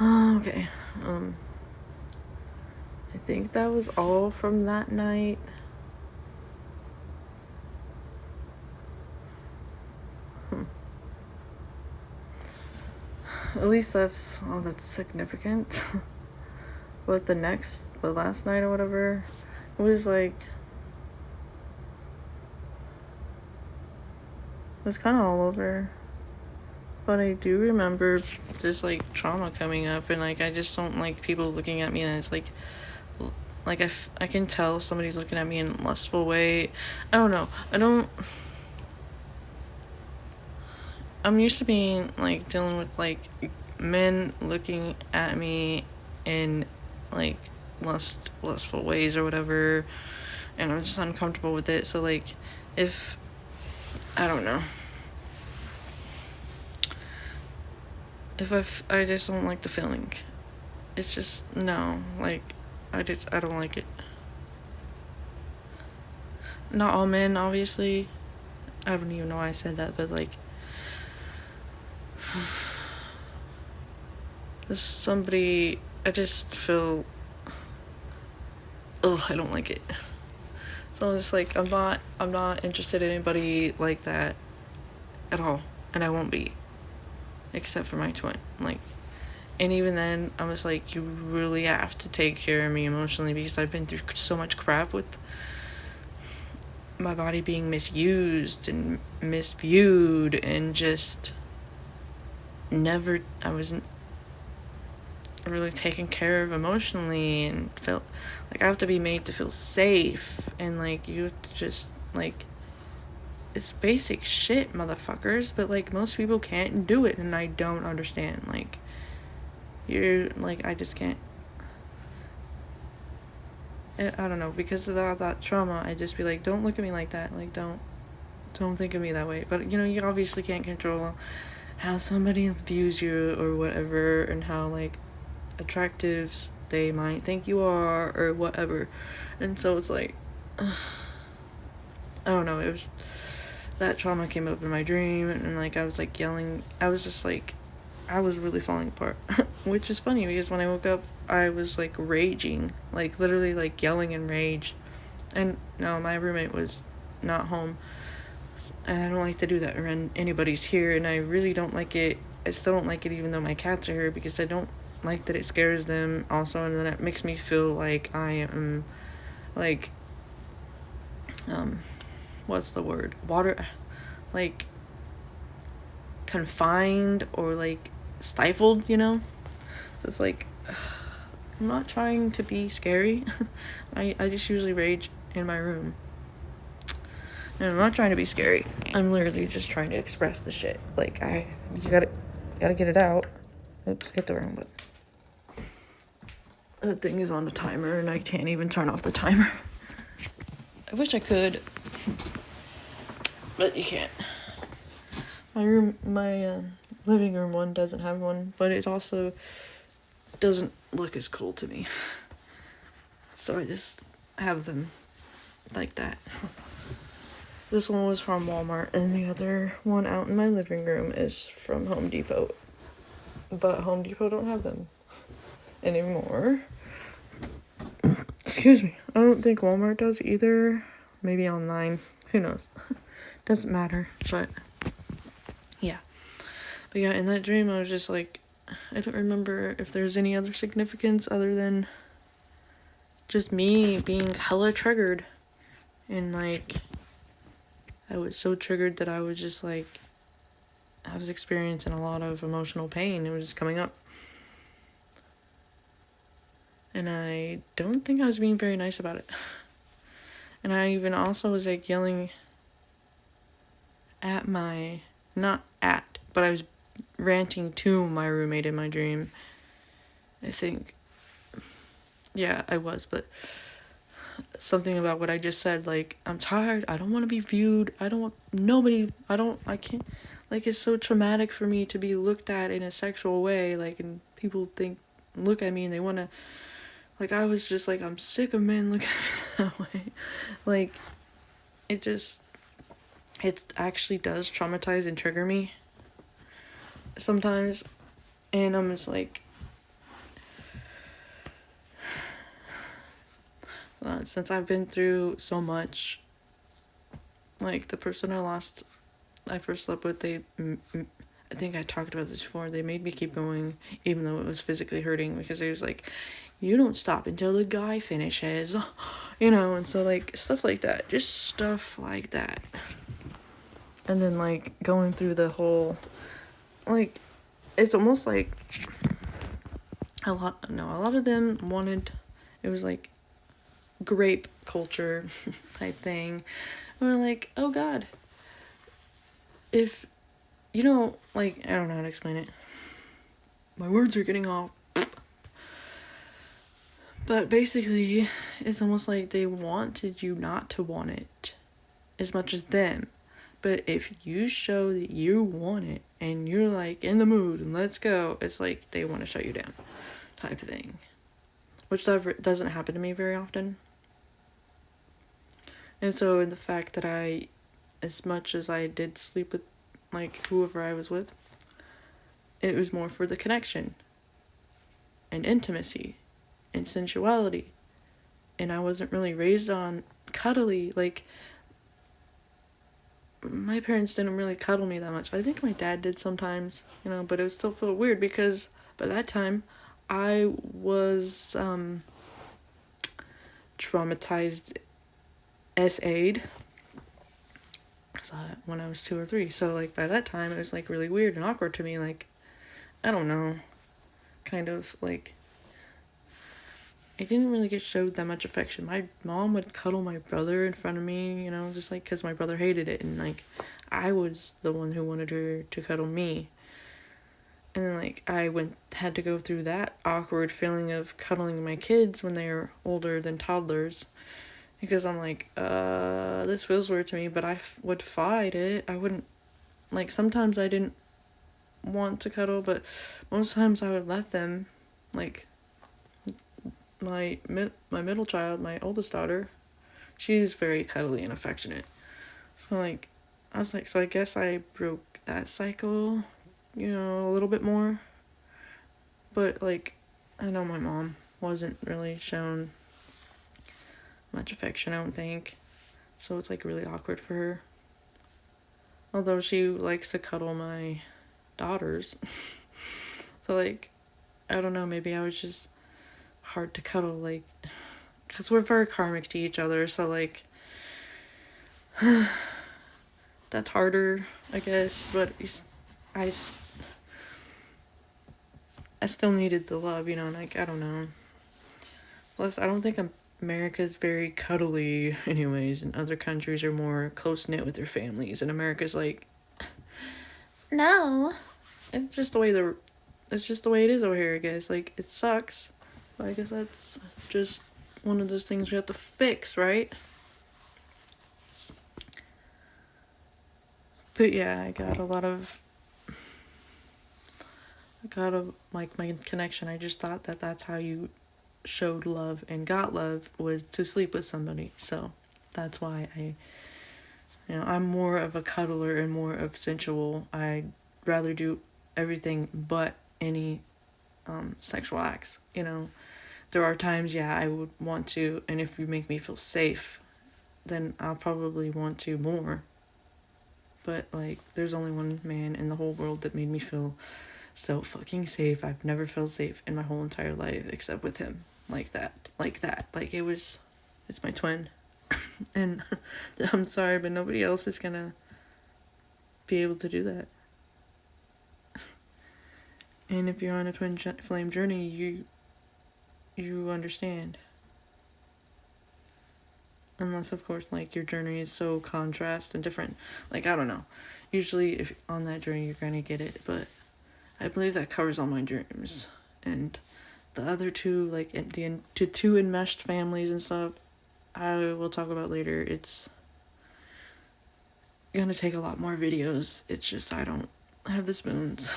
Okay. I think that was all from that night. At least that's all that's significant. But last night or whatever, it was like, it was kind of all over. But I do remember just like trauma coming up, and like I just don't like people looking at me, and it's like I can tell somebody's looking at me in a lustful way. I don't know. I'm used to being like dealing with like men looking at me in like lustful ways or whatever, and I'm just uncomfortable with it. So like, if I don't know, if I just don't like the feeling. It's just no, like I don't like it. Not all men, obviously. I don't even know why I said that, but like, there's somebody, I just feel, ugh, I don't like it. So I'm just like, I'm not interested in anybody like that at all, and I won't be, except for my twin. Like, and even then, I'm just like, you really have to take care of me emotionally, because I've been through so much crap with my body being misused and misviewed, and just I wasn't really taken care of emotionally, and felt like I have to be made to feel safe, and like you have to just like, it's basic shit, motherfuckers, but like most people can't do it, and I don't understand. Like, you're like, I just can't. I don't know, because of that trauma, I just be like, don't look at me like that, like don't think of me that way. But you know, you obviously can't control how somebody views you or whatever, and how like attractive they might think you are or whatever. And so it's like, I don't know, it was, that trauma came up in my dream, and like I was like yelling, I was just like, I was really falling apart. Which is funny, because when I woke up, I was like raging, like literally like yelling in rage. And no, my roommate was not home, and I don't like to do that around anybody's here, and I really don't like it. I still don't like it even though my cats are here, because I don't like that it scares them also, and then it makes me feel like I am like, what's the word, like confined or like stifled, you know? So it's like, I'm not trying to be scary. I just usually rage in my room. And I'm not trying to be scary. I'm literally just trying to express the shit. Like, you gotta get it out. Oops, hit the wrong button. The thing is on the timer, and I can't even turn off the timer. I wish I could, but you can't. My living room one doesn't have one, but it also doesn't look as cool to me. So I just have them like that. This one was from Walmart, and the other one out in my living room is from Home Depot. But Home Depot don't have them anymore. Excuse me. I don't think Walmart does either. Maybe online. Who knows? Doesn't matter. But yeah. But yeah, in that dream, I was just like, I don't remember if there's any other significance other than just me being hella triggered. And like, I was so triggered that I was just like, I was experiencing a lot of emotional pain. It was just coming up. And I don't think I was being very nice about it. And I even also was like yelling at but I was ranting to my roommate in my dream. I think, yeah, I was, but something about what I just said, like, I'm tired, I don't want to be viewed, I can't, like, it's so traumatic for me to be looked at in a sexual way, like, and people look at me and they want to, like, I was just like, I'm sick of men looking at me that way. Like, it actually does traumatize and trigger me sometimes, and I'm just like, Since I've been through so much, like the person I first slept with, I think I talked about this before, they made me keep going even though it was physically hurting, because it was like, you don't stop until the guy finishes, and so like stuff like that, just stuff like that. And then like going through the whole, like, it's almost like a lot of them wanted, it was like grape culture type thing. And we're like, oh god, if like, I don't know how to explain it, my words are getting off, but basically it's almost like they wanted you not to want it as much as them. But if you show that you want it and you're like in the mood and let's go, it's like they want to shut you down type of thing, which doesn't happen to me very often. And so in the fact that as much as I did sleep with like whoever I was with, it was more for the connection and intimacy and sensuality. And I wasn't really raised on cuddly, like, my parents didn't really cuddle me that much. I think my dad did sometimes, but it would still feel weird because by that time I was traumatized SA'd when I was 2 or 3. So like by that time it was like really weird and awkward to me, like, I don't know, kind of like I didn't really get showed that much affection. My mom would cuddle my brother in front of me, just like because my brother hated it, and like I was the one who wanted her to cuddle me. And then like I had to go through that awkward feeling of cuddling my kids when they were older than toddlers, because I'm like, this feels weird to me, but I would fight it. I wouldn't, like, sometimes I didn't want to cuddle, but most times I would let them. Like, my middle child, my oldest daughter, she's very cuddly and affectionate. So like, I was like, so I guess I broke that cycle, a little bit more. But like, I know my mom wasn't really shown much affection, I don't think. So it's like really awkward for her. Although she likes to cuddle my daughters. So like, I don't know, maybe I was just hard to cuddle, like, because we're very karmic to each other, so like that's harder, I guess. But I still needed the love, and like, I don't know. Plus, I don't think America's very cuddly anyways, and other countries are more close-knit with their families, and America's like, no, it's just the way it is over here, I guess. Like, it sucks, but I guess that's just one of those things we have to fix, right? But yeah, I got a like, my connection. I just thought that that's how you showed love and got love, was to sleep with somebody. So that's why I'm more of a cuddler and more of sensual. I'd rather do everything but any sexual acts. There are times, I would want to, and if you make me feel safe, then I'll probably want to more. But like, there's only one man in the whole world that made me feel so fucking safe. I've never felt safe in my whole entire life except with him. Like that. Like, it's my twin. And I'm sorry, but nobody else is gonna be able to do that. And if you're on a twin flame journey, you understand. Unless, of course, like, your journey is so contrast and different. Like, I don't know. Usually, if on that journey, you're gonna get it. But I believe that covers all my dreams. And the other two, like, the two enmeshed families and stuff, I will talk about later. It's gonna take a lot more videos. It's just I don't have the spoons.